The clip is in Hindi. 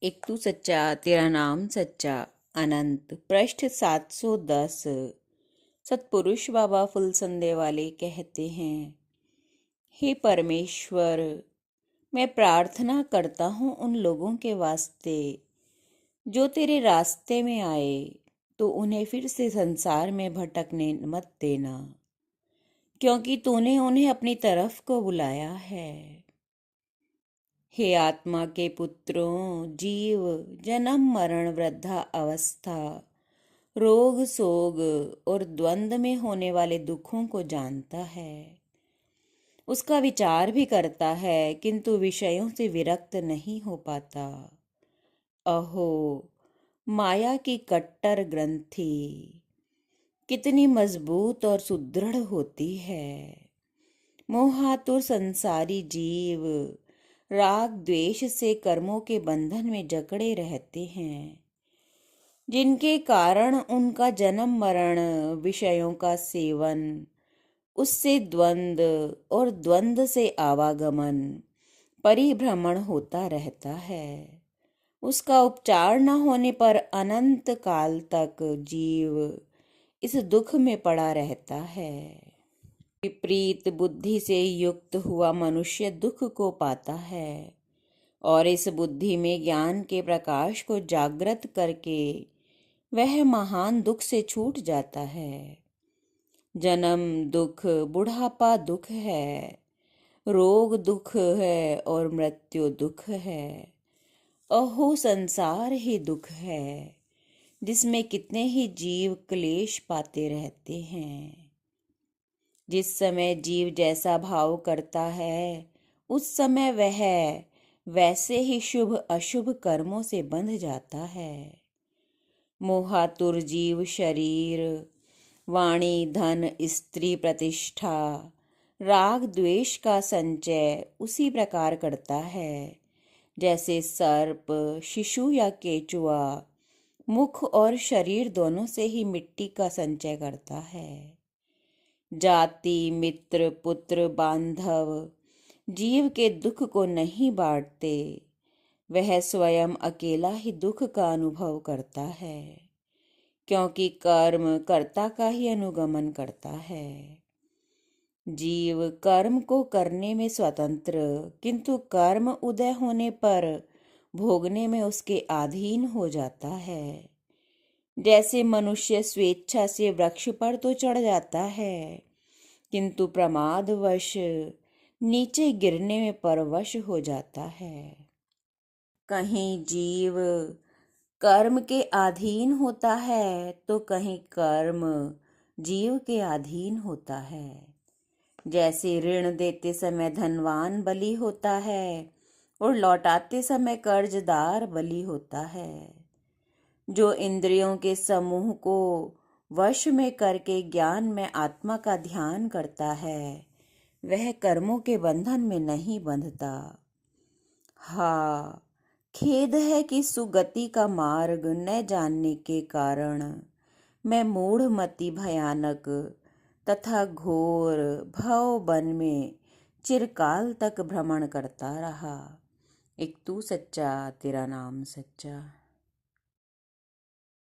एक तू सच्चा तेरा नाम सच्चा। अनंत पृष्ठ 710। सतपुरुष बाबा फुलसंदे वाले कहते हैं, हे परमेश्वर, मैं प्रार्थना करता हूँ उन लोगों के वास्ते जो तेरे रास्ते में आए, तो उन्हें फिर से संसार में भटकने मत देना, क्योंकि तूने उन्हें अपनी तरफ को बुलाया है। हे आत्मा के पुत्रों, जीव जन्म मरण वृद्धा अवस्था, रोग सोग और द्वंद्व में होने वाले दुखों को जानता है, उसका विचार भी करता है, किंतु विषयों से विरक्त नहीं हो पाता। अहो, माया की कट्टर ग्रंथि कितनी मजबूत और सुदृढ़ होती है। मोहातुर संसारी जीव राग द्वेष से कर्मों के बंधन में जकड़े रहते हैं, जिनके कारण उनका जन्म मरण, विषयों का सेवन, उससे द्वंद्व और द्वंद्व से आवागमन, परिभ्रमण होता रहता है। उसका उपचार न होने पर अनंत काल तक जीव इस दुख में पड़ा रहता है। विपरीत बुद्धि से युक्त हुआ मनुष्य दुख को पाता है और इस बुद्धि में ज्ञान के प्रकाश को जागृत करके वह महान दुख से छूट जाता है। जन्म दुख, बुढ़ापा दुख है, रोग दुख है और मृत्यु दुख है। अहो, संसार ही दुख है, जिसमें कितने ही जीव क्लेश पाते रहते हैं। जिस समय जीव जैसा भाव करता है, उस समय वह वैसे ही शुभ अशुभ कर्मों से बंध जाता है। मोहातुर जीव शरीर, वाणी, धन, स्त्री, प्रतिष्ठा, राग द्वेष का संचय उसी प्रकार करता है जैसे सर्प, शिशु या केचुआ मुख और शरीर दोनों से ही मिट्टी का संचय करता है। जाति, मित्र, पुत्र, बांधव जीव के दुख को नहीं बांटते, वह स्वयं अकेला ही दुख का अनुभव करता है, क्योंकि कर्म कर्ता का ही अनुगमन करता है। जीव कर्म को करने में स्वतंत्र, किंतु कर्म उदय होने पर भोगने में उसके अधीन हो जाता है। जैसे मनुष्य स्वेच्छा से वृक्ष पर तो चढ़ जाता है, किंतु प्रमादवश नीचे गिरने में परवश हो जाता है। कहीं जीव कर्म के अधीन होता है, तो कहीं कर्म जीव के अधीन होता है। जैसे ऋण देते समय धनवान बली होता है और लौटाते समय कर्जदार बली होता है। जो इंद्रियों के समूह को वश में करके ज्ञान में आत्मा का ध्यान करता है, वह कर्मों के बंधन में नहीं बंधता। हाँ, खेद है कि सुगति का मार्ग न जानने के कारण मैं मूढ़मति भयानक तथा घोर भव वन में चिरकाल तक भ्रमण करता रहा। एक तू सच्चा तेरा नाम सच्चा।